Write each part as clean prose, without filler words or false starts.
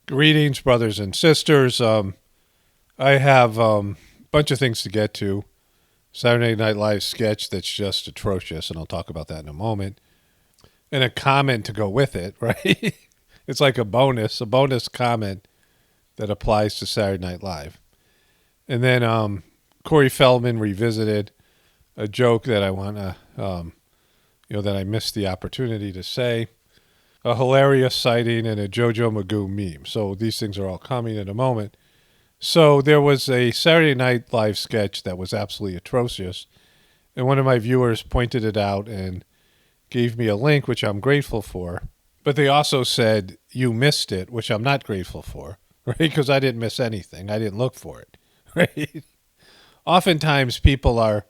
Greetings, brothers and sisters. I have a bunch of things to get to. Saturday Night Live sketch that's just atrocious, and I'll talk about that in a moment. And a comment to go with it, right? It's like a bonus comment that applies to Saturday Night Live. And then Corey Feldman revisited a joke that I want to, that I missed the opportunity to say. A hilarious sighting and a JoJo Magoo meme. So these things are all coming in a moment. So there was a Saturday Night Live sketch that was absolutely atrocious. And one of my viewers pointed it out and gave me a link, which I'm grateful for. But they also said, you missed it, which I'm not grateful for, right? Because I didn't miss anything. I didn't look for it, right? Oftentimes people are,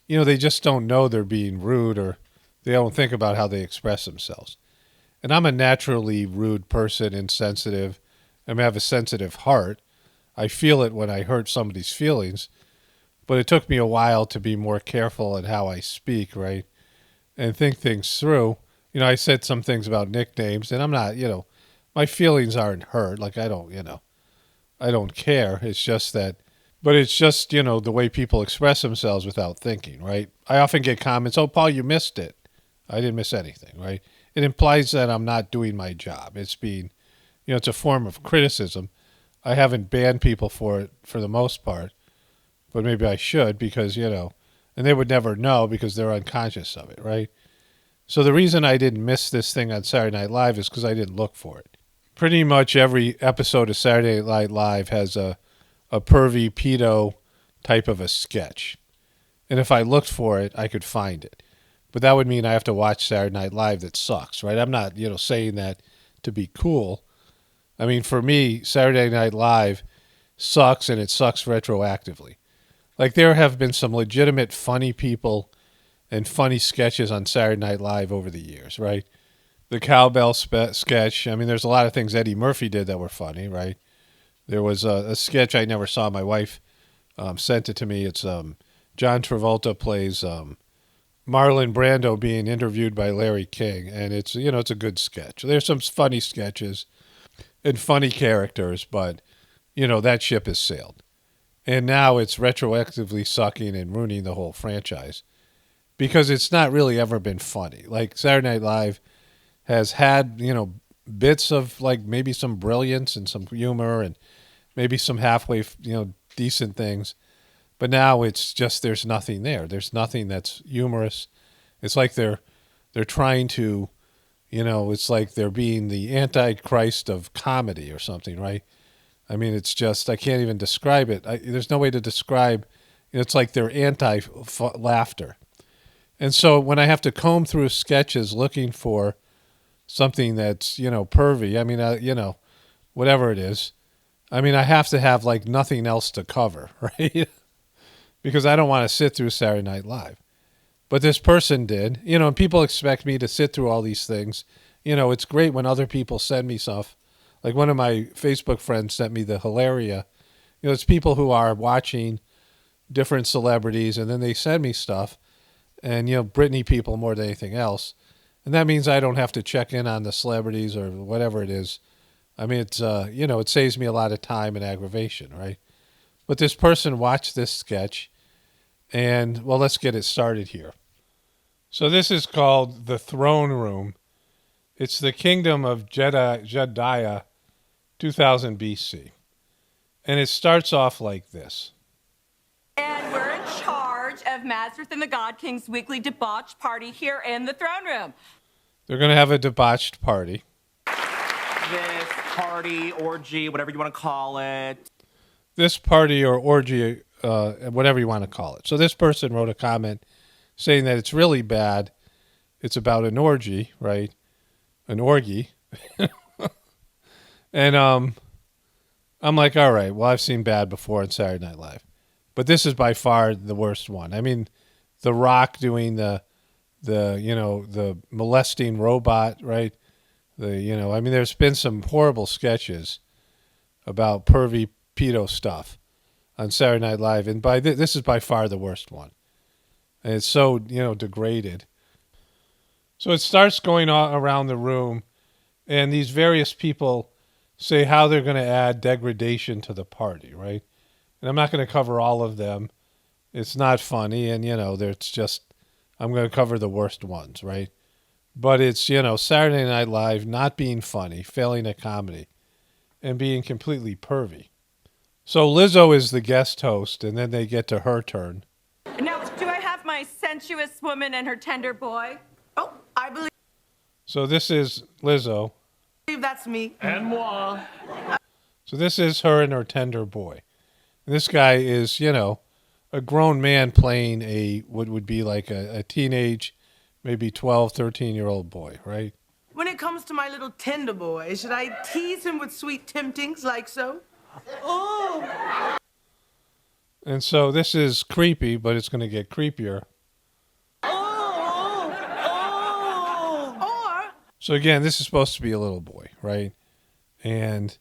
they just don't know they're being rude, or they don't think about how they express themselves. And I'm a naturally rude person, insensitive. I have a sensitive heart. I feel it when I hurt somebody's feelings. But it took me a while to be more careful in how I speak, right? And think things through. I said some things about nicknames, and I'm not, my feelings aren't hurt. Like, I don't care. It's just that, but it's just, the way people express themselves without thinking, right? I often get comments, oh, Paul, you missed it. I didn't miss anything, right? It implies that I'm not doing my job. It's being, it's a form of criticism. I haven't banned people for it for the most part, but maybe I should because, and they would never know because they're unconscious of it, right? So the reason I didn't miss this thing on Saturday Night Live is because I didn't look for it. Pretty much every episode of Saturday Night Live has a pervy pedo type of a sketch. And if I looked for it, I could find it. But that would mean I have to watch Saturday Night Live that sucks, right? I'm not, saying that to be cool. I mean, for me, Saturday Night Live sucks, and it sucks retroactively. Like, there have been some legitimate funny people and funny sketches on Saturday Night Live over the years, right? The cowbell sketch. I mean, there's a lot of things Eddie Murphy did that were funny, right? There was a sketch I never saw. My wife sent it to me. It's John Travolta plays Marlon Brando being interviewed by Larry King, and it's it's a good sketch. There's some funny sketches and funny characters, but that ship has sailed, and now it's retroactively sucking and ruining the whole franchise because it's not really ever been funny. Like, Saturday Night Live has had bits of, like, maybe some brilliance and some humor and maybe some halfway decent things. But now it's just, there's nothing there. There's nothing that's humorous. It's like they're trying to, it's like they're being the antichrist of comedy or something, right? I mean, it's just, I can't even describe it. There's no way to describe, it's like they're anti-laughter. And so when I have to comb through sketches looking for something that's, pervy, I mean, whatever it is, I mean, I have to have, like, nothing else to cover, right? Because I don't want to sit through Saturday Night Live. But this person did, and people expect me to sit through all these things. It's great when other people send me stuff. Like, one of my Facebook friends sent me the Hilaria. It's people who are watching different celebrities, and then they send me stuff. And, Britney people more than anything else. And that means I don't have to check in on the celebrities or whatever it is. I mean, it's, it saves me a lot of time and aggravation, right? But this person watched this sketch, and, well, let's get it started here. So this is called The Throne Room. It's the Kingdom of Jeddah, 2000 BC. And it starts off like this. And we're in charge of Mazarth and the God King's weekly debauch party here in the throne room. They're going to have a debauched party. This party, orgy, whatever you want to call it. This party or orgy, whatever you want to call it. So this person wrote a comment saying that it's really bad. It's about an orgy, right? An orgy. And I'm like, all right, well, I've seen bad before on Saturday Night Live. But this is by far the worst one. I mean, The Rock doing the molesting robot, right? I mean, there's been some horrible sketches about pervy pedo stuff on Saturday Night Live, and this is by far the worst one. And it's so, degraded. So it starts going on around the room, and these various people say how they're going to add degradation to the party, right? And I'm not going to cover all of them. It's not funny, and it's just I'm going to cover the worst ones, right? But it's Saturday Night Live not being funny, failing at comedy, and being completely pervy. So Lizzo is the guest host, and then they get to her turn. Now, do I have my sensuous woman and her tender boy? Oh, I believe So this is Lizzo. that's me. And moi. So this is her and her tender boy. And this guy is, a grown man playing what would be like a teenage, maybe 12, 13-year-old boy, right? When it comes to my little tender boy, should I tease him with sweet temptings like so? Oh! And so this is creepy, but it's going to get creepier. Oh! Or So again, this is supposed to be a little boy, right? And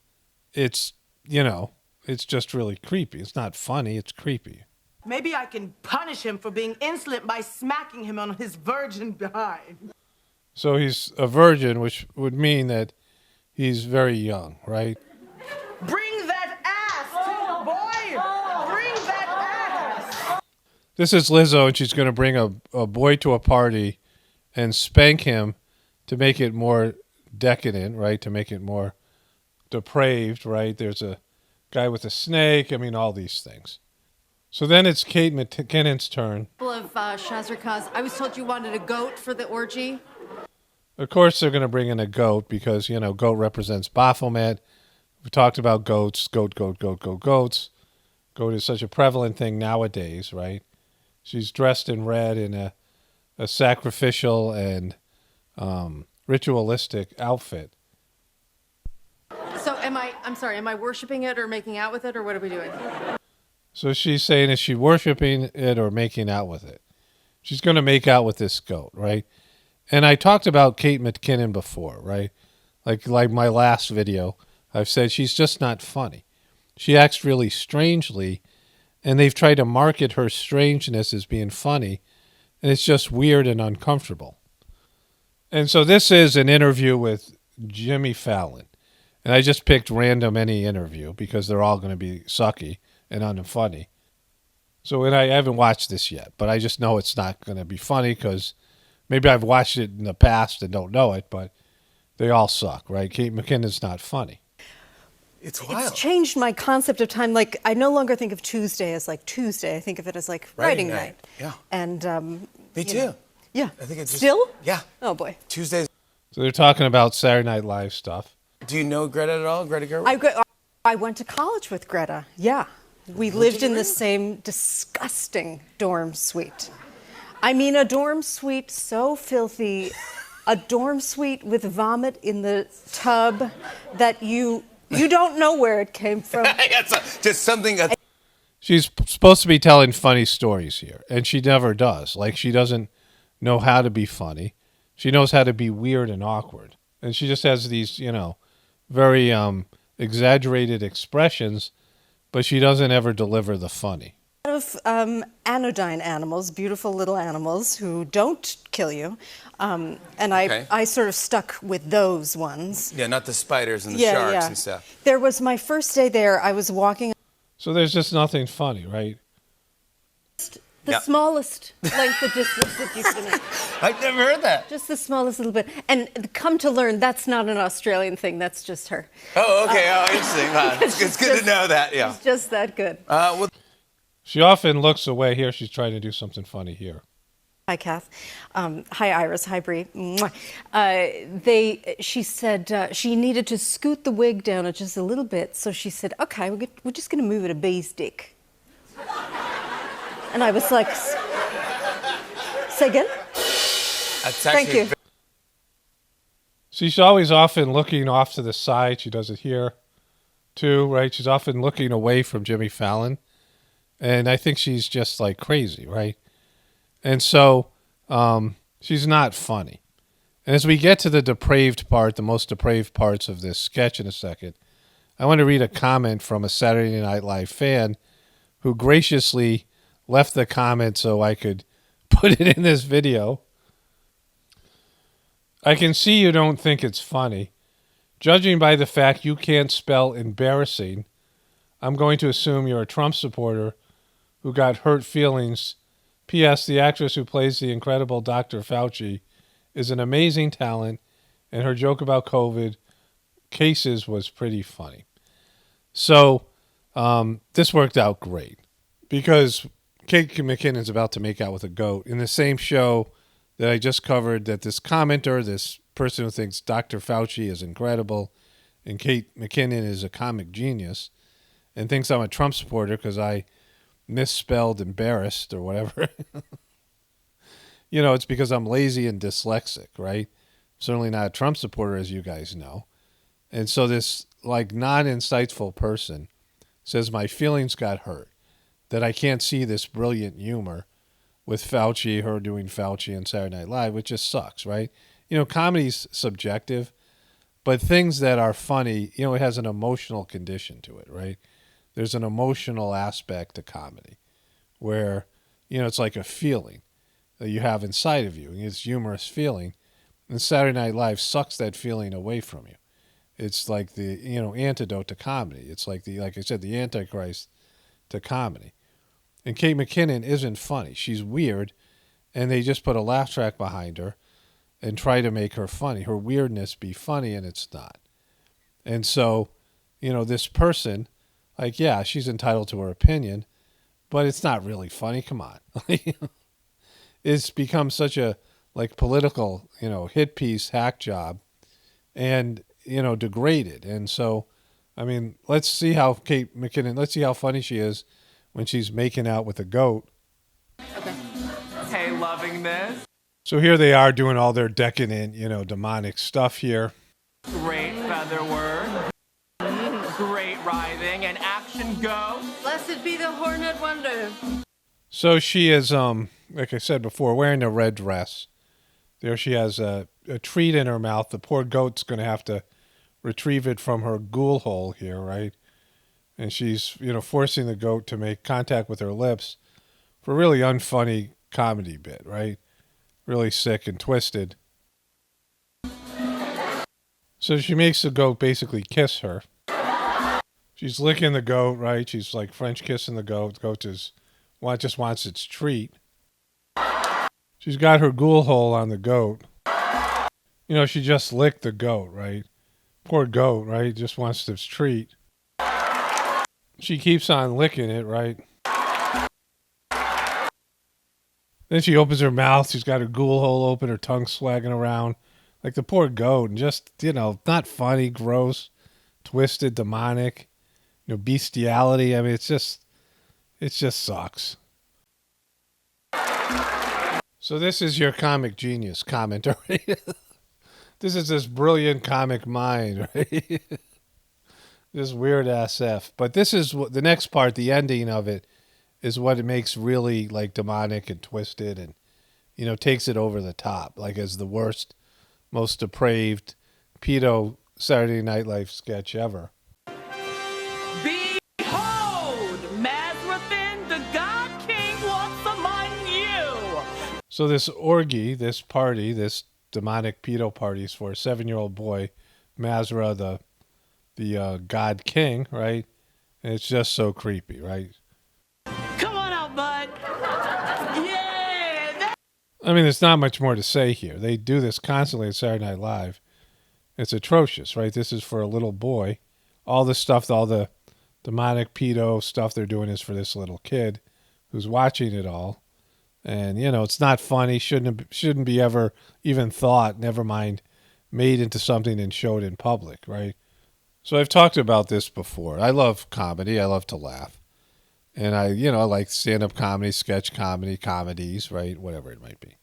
it's, it's just really creepy. It's not funny, it's creepy. maybe I can punish him for being insolent by smacking him on his virgin behind. So he's a virgin, which would mean that he's very young, right? Bring that ass, boy! Bring that ass! This is Lizzo, and she's going to bring a boy to a party and spank him to make it more decadent, right? To make it more depraved, right? There's a guy with a snake. I mean, all these things. So then it's Kate McKinnon's turn. Of Shazarkaz. I was told you wanted a goat for the orgy. Of course, they're going to bring in a goat because, goat represents Baphomet. We talked about goats, goats. Goat is such a prevalent thing nowadays, right? She's dressed in red in a sacrificial and ritualistic outfit. So am I worshiping it or making out with it, or what are we doing? So she's saying, is she worshiping it or making out with it? She's going to make out with this goat, right? And I talked about Kate McKinnon before, right? Like my last video, I've said she's just not funny. She acts really strangely, and they've tried to market her strangeness as being funny, and it's just weird and uncomfortable. And so this is an interview with Jimmy Fallon. And I just picked random any interview because they're all going to be sucky and unfunny. So and I haven't watched this yet, but I just know it's not going to be funny because maybe I've watched it in the past and don't know it, but they all suck, right? Kate McKinnon's not funny. It's wild. It's changed my concept of time. Like, I no longer think of Tuesday as like Tuesday. I think of it as like writing night. Yeah. And Me too. yeah. I think it's just, still. Yeah. Oh boy. Tuesdays. So they're talking about Saturday Night Live stuff. Do you know Greta at all? Greta Gerwig? I went to college with Greta. Yeah. We lived in the same disgusting dorm suite. I mean, a dorm suite so filthy, a dorm suite with vomit in the tub that you don't know where it came from. Just something. She's supposed to be telling funny stories here, and she never does. Like, she doesn't know how to be funny. She knows how to be weird and awkward. And she just has these, very exaggerated expressions, but she doesn't ever deliver the funny. A lot of anodyne animals, beautiful little animals who don't kill you. And I sort of stuck with those ones. Yeah, not the spiders and the sharks and stuff. There was my first day there. I was walking. So there's just nothing funny, right? The smallest length of distance that you can. I've never heard that. Just the smallest little bit. And come to learn, that's not an Australian thing. That's just her. Oh, okay. Interesting. Wow. It's good to know that. Yeah. It's just that good. She often looks away. Here she's trying to do something funny here. Hi, Kath. Hi, Iris. Hi, Bree. Mwah. She said she needed to scoot the wig down just a little bit. So she said, okay, we're just going to move it a bee's dick. And I was like, say again? Thank you. She's always often looking off to the side. She does it here, too, right? She's often looking away from Jimmy Fallon. And I think she's just like crazy, right? And so she's not funny. And as we get to the depraved part, the most depraved parts of this sketch in a second, I want to read a comment from a Saturday Night Live fan who graciously left the comment so I could put it in this video. I can see you don't think it's funny. Judging by the fact you can't spell embarrassing, I'm going to assume you're a Trump supporter who got hurt feelings. P.S. The actress who plays the incredible Dr. Fauci is an amazing talent, and her joke about COVID cases was pretty funny. So this worked out great because Kate McKinnon's about to make out with a goat in the same show that I just covered, that this commenter, this person who thinks Dr. Fauci is incredible and Kate McKinnon is a comic genius and thinks I'm a Trump supporter because I misspelled embarrassed or whatever. It's because I'm lazy and dyslexic, right? Certainly not a Trump supporter, as you guys know. And so this non-insightful person says my feelings got hurt, that I can't see this brilliant humor with Fauci, her doing Fauci on Saturday Night Live, which just sucks, right? Comedy's subjective, but things that are funny, it has an emotional condition to it, right? There's an emotional aspect to comedy where, it's like a feeling that you have inside of you. It's a humorous feeling. And Saturday Night Live sucks that feeling away from you. It's like the, antidote to comedy. It's like I said, the Antichrist to comedy. And Kate McKinnon isn't funny. She's weird, and they just put a laugh track behind her and try to make her funny. Her weirdness be funny, and it's not. And so, this person, she's entitled to her opinion, but it's not really funny. Come on. It's become such a political, hit piece, hack job, and, degraded. And so, let's see how let's see how funny she is when she's making out with a goat. Okay. Hey, loving this. So here they are doing all their decadent, demonic stuff here. Great feather work. Great writhing and action go. Blessed be the horned wonder. So she is, like I said before, wearing a red dress. There she has a treat in her mouth. The poor goat's going to have to retrieve it from her ghoul hole here, right? And she's, forcing the goat to make contact with her lips for a really unfunny comedy bit, right? Really sick and twisted. So she makes the goat basically kiss her. She's licking the goat, right? She's like French kissing the goat. The goat just wants its treat. She's got her ghoul hole on the goat. She just licked the goat, right? Poor goat, right? Just wants its treat. She keeps on licking it, right? Then she opens her mouth. She's got her ghoul hole open, her tongue swagging around. Like the poor goat. And just, not funny, gross, twisted, demonic, bestiality. It just sucks. So this is your comic genius commenter. This is this brilliant comic mind, right? This weird ass F. But this is the next part, the ending of it, is what it makes really demonic and twisted and, takes it over the top, as the worst, most depraved pedo Saturday Night Live sketch ever. Behold, Mazrathan, the God King, walks among you. So this orgy, this party, this demonic pedo party is for a 7-year-old boy, Mazra, the God King, right? And it's just so creepy, right? Come on out, bud. Yeah. There's not much more to say here. They do this constantly at Saturday Night Live. It's atrocious, right? This is for a little boy. All the stuff, all the demonic pedo stuff they're doing is for this little kid who's watching it all. And, it's not funny. Shouldn't be ever even thought, never mind made into something and showed in public, right? So I've talked about this before. I love comedy. I love to laugh. And I like stand-up comedy, sketch comedy, comedies, right? Whatever it might be.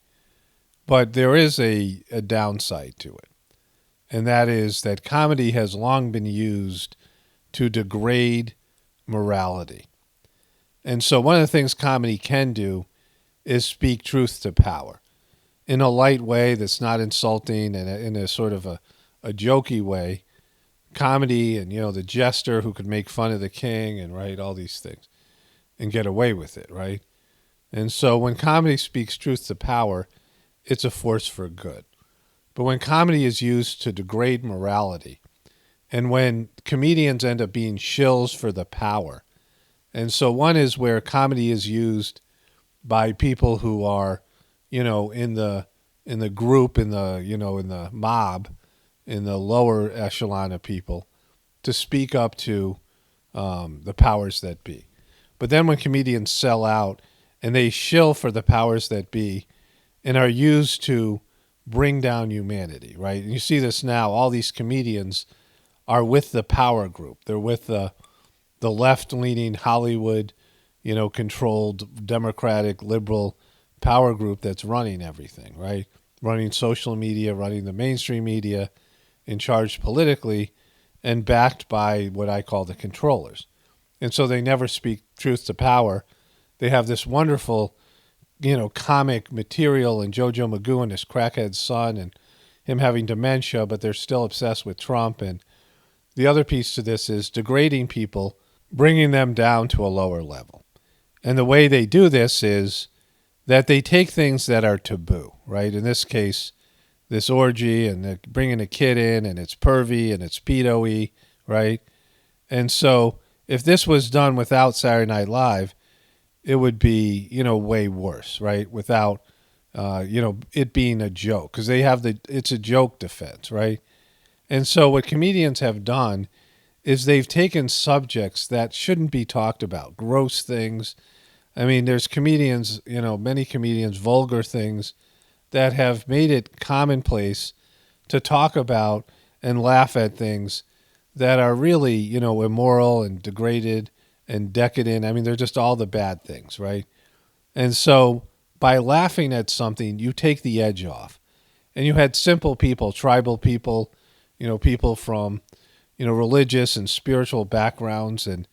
But there is a downside to it. And that is that comedy has long been used to degrade morality. And so one of the things comedy can do is speak truth to power in a light way that's not insulting and in a sort of a jokey way. Comedy and, the jester who could make fun of the king and, right, all these things and get away with it, right? And so when comedy speaks truth to power, it's a force for good. But when comedy is used to degrade morality, and when comedians end up being shills for the power. And so one is where comedy is used by people who are, in the group, in the mob, in the lower echelon of people, to speak up to the powers that be. But then when comedians sell out and they shill for the powers that be and are used to bring down humanity, right? And you see this now. All these comedians are with the power group. They're with the left-leaning Hollywood, controlled Democratic liberal power group that's running everything, right? Running social media, running the mainstream media, in charge politically, and backed by what I call the controllers. And so they never speak truth to power. They have this wonderful, comic material in Jojo Magoo and his crackhead son and him having dementia, but they're still obsessed with Trump. And the other piece to this is degrading people, bringing them down to a lower level. And the way they do this is that they take things that are taboo, right? In this case, this orgy, and they're bringing a kid in, and it's pervy, and it's pedo-y, right? And so if this was done without Saturday Night Live, it would be, way worse, right? Without, it being a joke, because they have it's a joke defense, right? And so what comedians have done is they've taken subjects that shouldn't be talked about, gross things. I mean, there's comedians, many comedians, vulgar things that have made it commonplace to talk about and laugh at things that are really, immoral and degraded and decadent. I mean, they're just all the bad things, right? And so by laughing at something, you take the edge off. And you had simple people, tribal people, people from, religious and spiritual backgrounds and,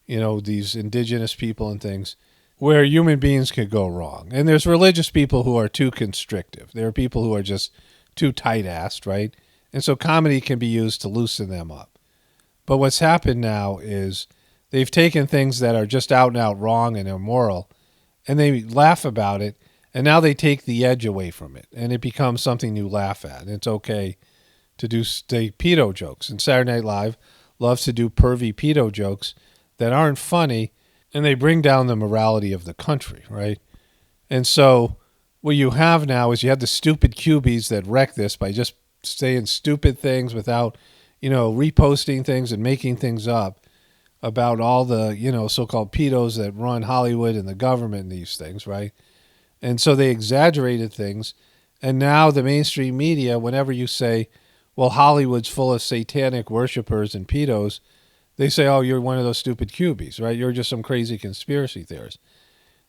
these indigenous people and things where human beings could go wrong. And there's religious people who are too constrictive. There are people who are just too tight-assed, right? And so comedy can be used to loosen them up. But what's happened now is they've taken things that are just out and out wrong and immoral, and they laugh about it, and now they take the edge away from it, and it becomes something you laugh at. And it's okay to say pedo jokes. And Saturday Night Live loves to do pervy pedo jokes that aren't funny, and they bring down the morality of the country, right? And so what you have now is you have the stupid cubies that wreck this by just saying stupid things without, reposting things and making things up about all the, so-called pedos that run Hollywood and the government and these things, right? And so they exaggerated things. And now the mainstream media, whenever you say, well, Hollywood's full of satanic worshipers and pedos, they say, oh, you're one of those stupid cubies, right? You're just some crazy conspiracy theorist.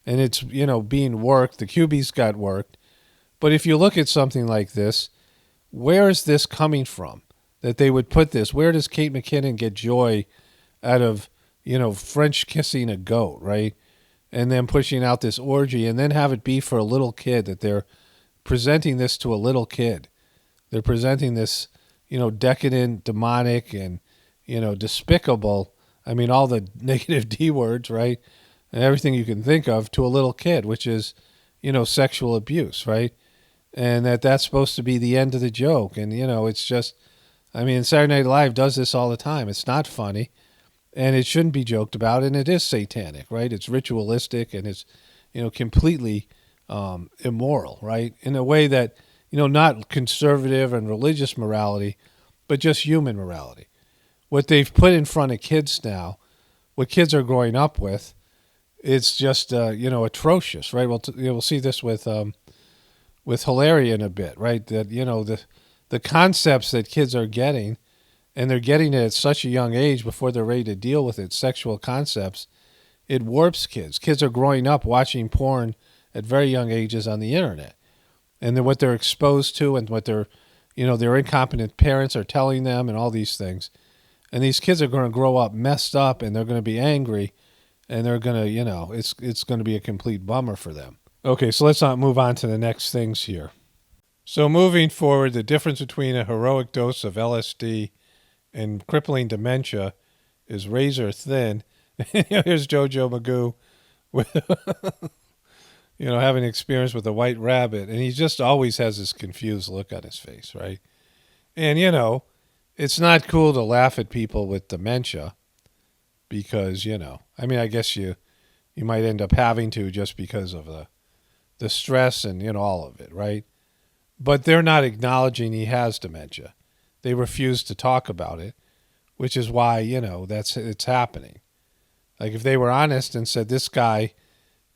And it's, being worked. The cubies got worked. But if you look at something like this, where is this coming from? That they would put this? Where does Kate McKinnon get joy out of, French kissing a goat, right? And then pushing out this orgy and then have it be for a little kid, that they're presenting this to a little kid. They're presenting this, decadent, demonic, and, despicable. I mean, all the negative D words, right? And everything you can think of to a little kid, which is, sexual abuse, right? And that's supposed to be the end of the joke. And, it's just, Saturday Night Live does this all the time. It's not funny, and it shouldn't be joked about, and it is satanic, right? It's ritualistic, and it's, completely immoral, right? In a way that, not conservative and religious morality, but just human morality. What they've put in front of kids now, what kids are growing up with, it's just, atrocious, right? We'll see this with Hilaria in a bit, right? That, the concepts that kids are getting, and they're getting it at such a young age before they're ready to deal with it, sexual concepts, it warps kids. Kids are growing up watching porn at very young ages on the internet. And then what they're exposed to and what their incompetent parents are telling them and all these things. And these kids are going to grow up messed up, and they're going to be angry, and they're going to, it's going to be a complete bummer for them. Okay, so let's not move on to the next things here. So moving forward, the difference between a heroic dose of LSD and crippling dementia is razor thin. Here's Jojo Magoo with, having experience with a white rabbit, and he just always has this confused look on his face, right? And, it's not cool to laugh at people with dementia because, I mean, I guess you might end up having to just because of the stress and, all of it, right? But they're not acknowledging he has dementia. They refuse to talk about it, which is why, it's happening. Like if they were honest and said this guy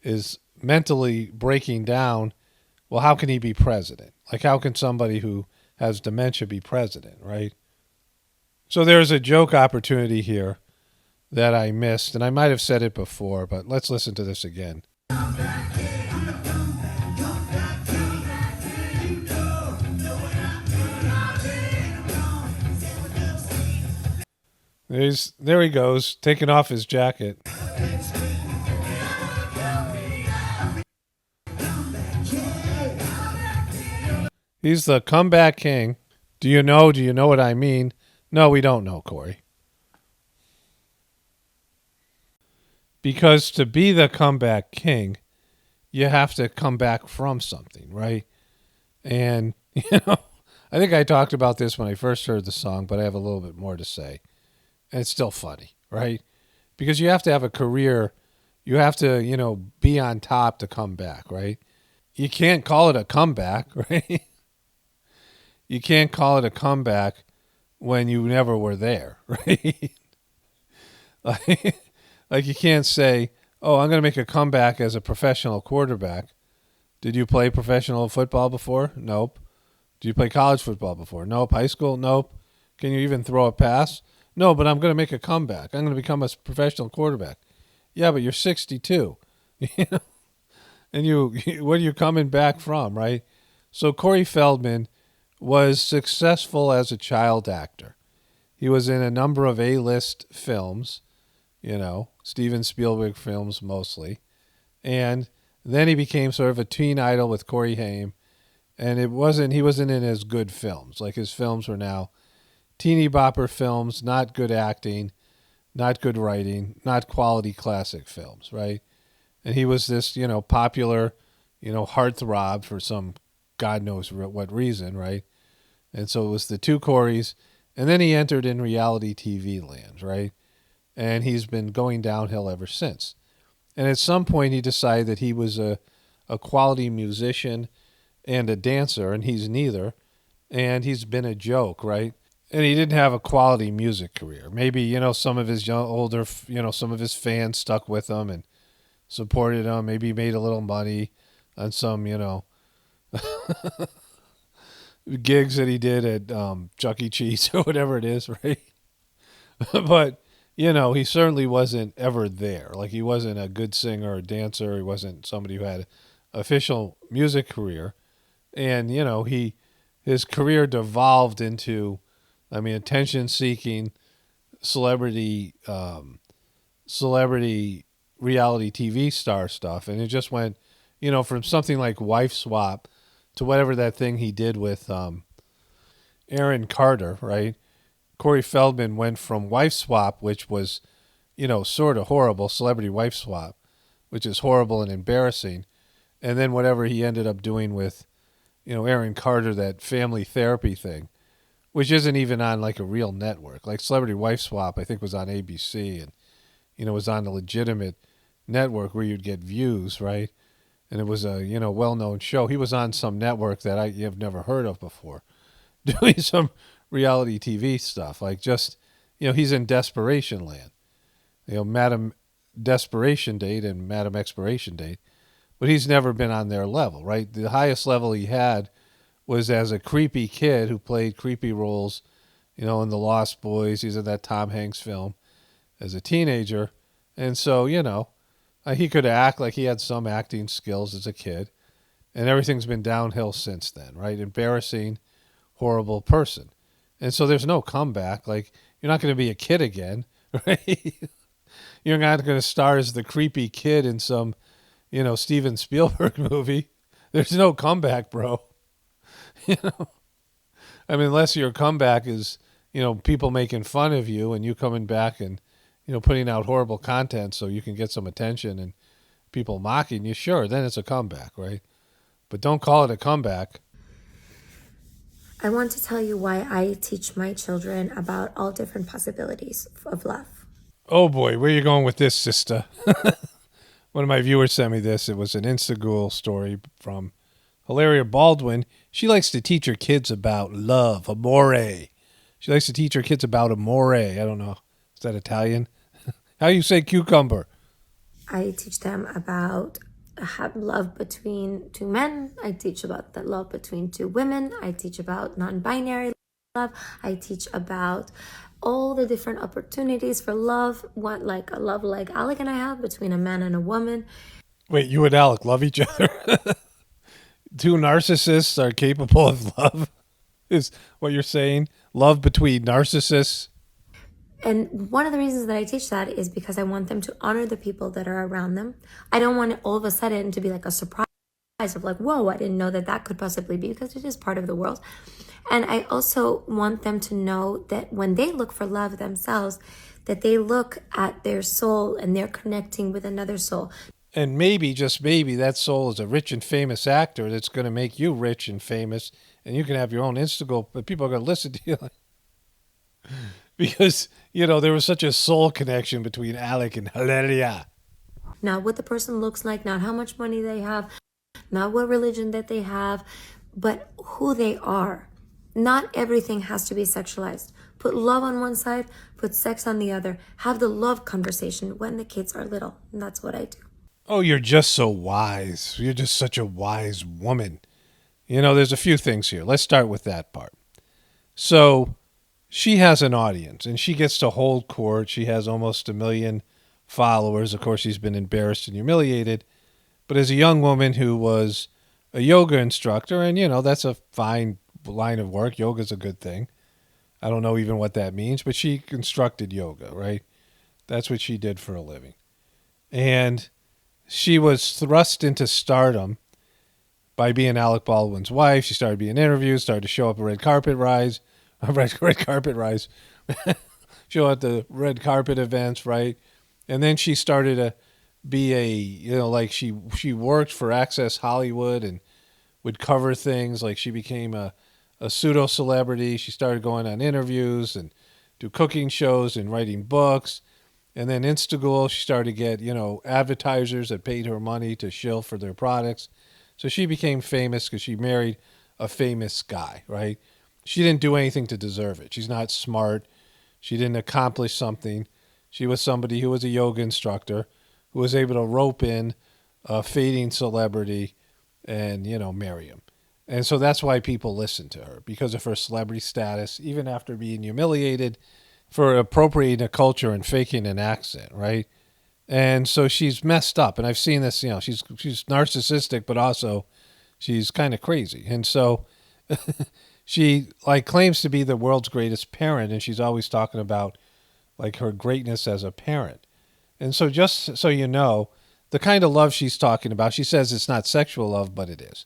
is mentally breaking down, well, how can he be president? Like how can somebody who has dementia be president, right? So there's a joke opportunity here that I missed, and I might have said it before, but let's listen to this again. There he goes, taking off his jacket. He's the comeback king. Do you know what I mean? No, we don't know, Corey. Because to be the comeback king, you have to come back from something, right? And, I think I talked about this when I first heard the song, but I have a little bit more to say. And it's still funny, right? Because you have to have a career. You have to, be on top to come back, right? You can't call it a comeback, right? You can't call it a comeback when you never were there, right? Like you can't say, oh, I'm going to make a comeback as a professional quarterback. Did you play professional football before? Nope. Did you play college football before? Nope. High school? Nope. Can you even throw a pass? No, but I'm going to make a comeback. I'm going to become a professional quarterback. Yeah, but you're 62. And what are you coming back from, right? So Corey Feldman was successful as a child actor. He was in a number of A-list films, Steven Spielberg films mostly. And then he became sort of a teen idol with Corey Haim. And he wasn't in his good films. Like his films were now teeny bopper films, not good acting, not good writing, not quality classic films, right? And he was this, popular, heartthrob for some God knows what reason, right? And so it was the two Coreys, and then he entered in reality TV land, right? And he's been going downhill ever since. And at some point he decided that he was a quality musician and a dancer, and he's neither. And he's been a joke, right? And he didn't have a quality music career. Maybe, some of his some of his fans stuck with him and supported him. Maybe he made a little money on some, gigs that he did at Chuck E. Cheese or whatever it is, right? But, he certainly wasn't ever there. Like he wasn't a good singer or dancer. He wasn't somebody who had an official music career. And, his career devolved into, attention-seeking celebrity reality TV star stuff. And it just went, from something like Wife Swap to whatever that thing he did with Aaron Carter, right? Corey Feldman went from Wife Swap, which was, sort of horrible, Celebrity Wife Swap, which is horrible and embarrassing. And then whatever he ended up doing with, Aaron Carter, that family therapy thing, which isn't even on like a real network. Like Celebrity Wife Swap, I think was on ABC and, was on a legitimate network where you'd get views, right? And it was a, well-known show. He was on some network that you've never heard of before, doing some reality TV stuff. Like just, he's in Desperation Land. Madam Desperation Date and Madam Expiration Date. But he's never been on their level, right? The highest level he had was as a creepy kid who played creepy roles, in The Lost Boys. He's in that Tom Hanks film as a teenager. And so, he could act like he had some acting skills as a kid. And everything's been downhill since then, right? Embarrassing, horrible person. And so there's no comeback. Like, you're not going to be a kid again, right? You're not going to star as the creepy kid in some, Steven Spielberg movie. There's no comeback, bro. Unless your comeback is, people making fun of you and you coming back and, putting out horrible content so you can get some attention and people mocking you, sure, then it's a comeback, right? But don't call it a comeback. I want to tell you why I teach my children about all different possibilities of love. Oh boy, where are you going with this, sister? One of my viewers sent me this. It was an Instagram story from Hilaria Baldwin. She likes to teach her kids about love, amore. She likes to teach her kids about amore. I don't know. Is that Italian? How you say cucumber? I teach them about love between two men. I teach about the love between two women. I teach about non-binary love. I teach about all the different opportunities for love. What, like a love like Alec and I have between a man and a woman. Wait, you and Alec love each other? Two narcissists are capable of love? Is what you're saying? Love between narcissists? And one of the reasons that I teach that is because I want them to honor the people that are around them. I don't want it all of a sudden to be like a surprise of like, whoa, I didn't know that that could possibly be, because it is part of the world. And I also want them to know that when they look for love themselves, that they look at their soul and they're connecting with another soul. And maybe, just maybe, that soul is a rich and famous actor that's going to make you rich and famous, and you can have your own Instagram, but people are going to listen to you. Because, you know, there was such a soul connection between Alec and Hilaria. Not what the person looks like, not how much money they have, not what religion that they have, but who they are. Not everything has to be sexualized. Put love on one side, put sex on the other. Have the love conversation when the kids are little. And that's what I do. Oh, you're just so wise. You're just such a wise woman. You know, there's a few things here. Let's start with that part. So she has an audience, and she gets to hold court. She has almost 1 million followers. Of course, she's been embarrassed and humiliated. But as a young woman who was a yoga instructor, and, you know, that's a fine line of work. Yoga's a good thing. I don't know even what that means, but she instructed yoga, right? That's what she did for a living. And she was thrust into stardom by being Alec Baldwin's wife. She started being interviewed, started to show up at red carpet rides, show at the red carpet events, right? And then she started to be a, you know, like she worked for Access Hollywood and would cover things. Like she became a pseudo celebrity. She started going on interviews and do cooking shows and writing books. And then Instagram, she started to get, you know, advertisers that paid her money to shill for their products. So she became famous because she married a famous guy, right? She didn't do anything to deserve it. She's not smart. She didn't accomplish something. She was somebody who was a yoga instructor who was able to rope in a fading celebrity and, you know, marry him. And so that's why people listen to her, because of her celebrity status, even after being humiliated for appropriating a culture and faking an accent, right? And so she's messed up. And I've seen this, you know, she's narcissistic, but also she's kind of crazy. And so she like claims to be the world's greatest parent, and she's always talking about like her greatness as a parent. And so just so you know, the kind of love she's talking about, she says it's not sexual love, but it is.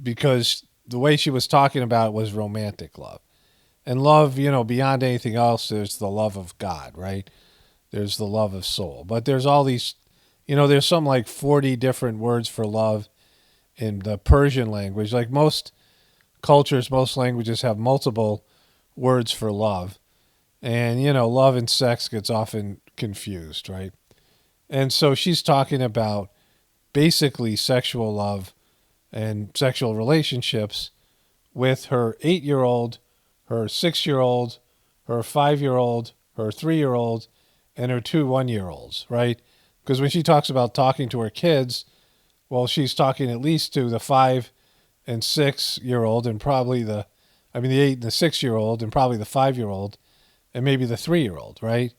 Because the way she was talking about it was romantic love. And love, you know, beyond anything else, there's the love of God, right? There's the love of soul. But there's all these, you know, there's something like 40 different words for love in the Persian language. Like most cultures, most languages have multiple words for love. And, you know, love and sex gets often confused, right? And so she's talking about basically sexual love and sexual relationships with her 8-year-old, her 6-year-old, her 5-year-old, her 3-year-old, and her 2 1-year-olds, right? Because when she talks about talking to her kids, well, she's talking at least to the 5 and 6-year-old and probably the 8 and the 6-year-old and probably the 5-year-old and maybe the 3-year-old, right?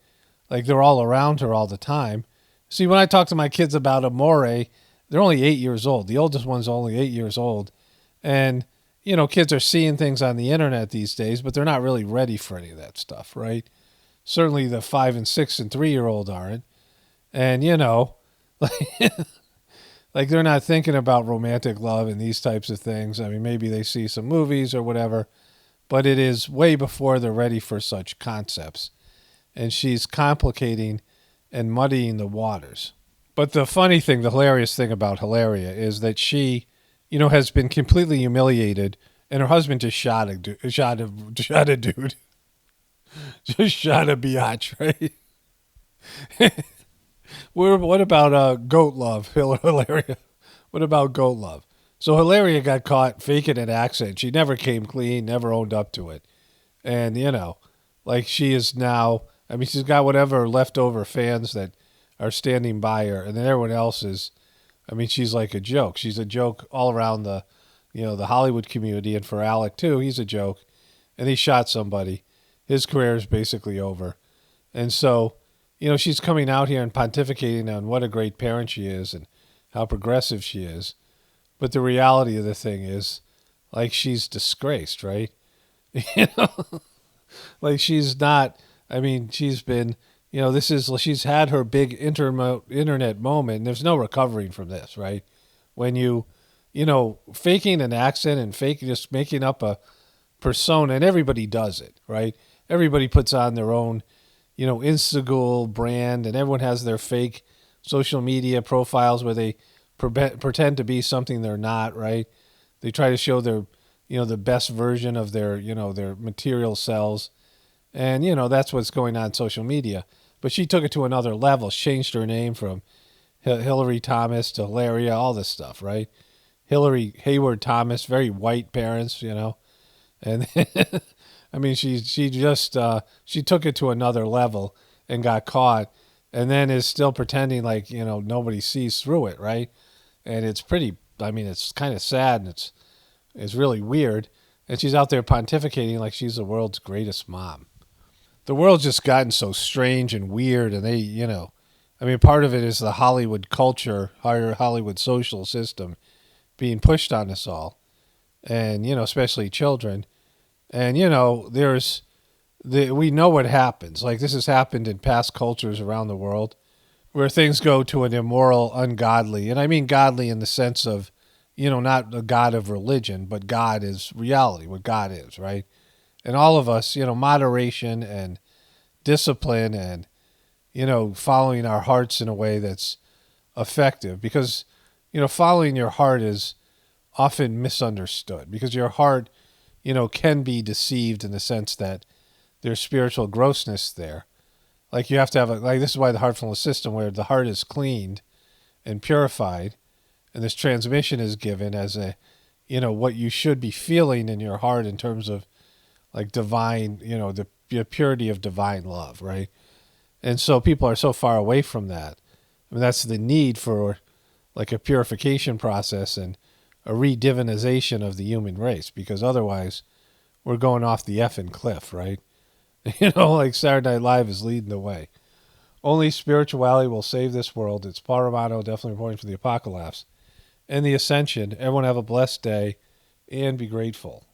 Like they're all around her all the time. See, when I talk to my kids about amore, they're only 8 years old. The oldest one's only 8 years old. And, you know, kids are seeing things on the internet these days, but they're not really ready for any of that stuff, right? Certainly the 5 and 6 and 3-year-old aren't. And, you know, like they're not thinking about romantic love and these types of things. I mean, maybe they see some movies or whatever, but it is way before they're ready for such concepts. And she's complicating and muddying the waters. But the funny thing, the hilarious thing about Hilaria is that she, you know, has been completely humiliated and her husband just shot a dude. Just shot a biatch, right? What about goat love, Hilaria? What about goat love? So Hilaria got caught faking an accent. She never came clean, never owned up to it. And, like she is now, I mean, she's got whatever leftover fans that are standing by her. And then everyone else is, I mean, she's like a joke. She's a joke all around the Hollywood community. And for Alec, too, he's a joke. And he shot somebody. His career is basically over. And so, she's coming out here and pontificating on what a great parent she is and how progressive she is. But the reality of the thing is, like, she's disgraced, right? Like she's not, I mean, she's been, she's had her big internet moment, and there's no recovering from this, right? When faking an accent and just making up a persona, and everybody does it, right? Everybody puts on their own, Instagram brand, and everyone has their fake social media profiles where they pretend to be something they're not, right? They try to show their, the best version of their, their material selves. And, that's what's going on social media. But she took it to another level. She changed her name from Hillary Thomas to Hilaria, all this stuff, right? Hillary Hayward Thomas, very white parents, And I mean, she took it to another level and got caught, and then is still pretending like, nobody sees through it, right? And it's pretty, I mean, it's kind of sad, and it's really weird. And she's out there pontificating like she's the world's greatest mom. The world's just gotten so strange and weird, and they, I mean, part of it is the Hollywood culture, Hollywood social system being pushed on us all, and, especially children. And, we know what happens. Like, this has happened in past cultures around the world where things go to an immoral, ungodly. And I mean godly in the sense of, not a God of religion, but God is reality, what God is, right? And all of us, moderation and discipline and, following our hearts in a way that's effective. Because, following your heart is often misunderstood because your heart, can be deceived in the sense that there's spiritual grossness there. Like you have to have this is why the heartfulness system, where the heart is cleaned and purified, and this transmission is given as a, what you should be feeling in your heart in terms of like divine, the purity of divine love, right? And so people are so far away from that. I mean, that's the need for like a purification process and a redivinization of the human race, because otherwise we're going off the effing cliff, right? Like Saturday Night Live is leading the way. Only spirituality will save this world. It's Paul Romano, definitely reporting for the Apocalypse and the Ascension. Everyone have a blessed day and be grateful.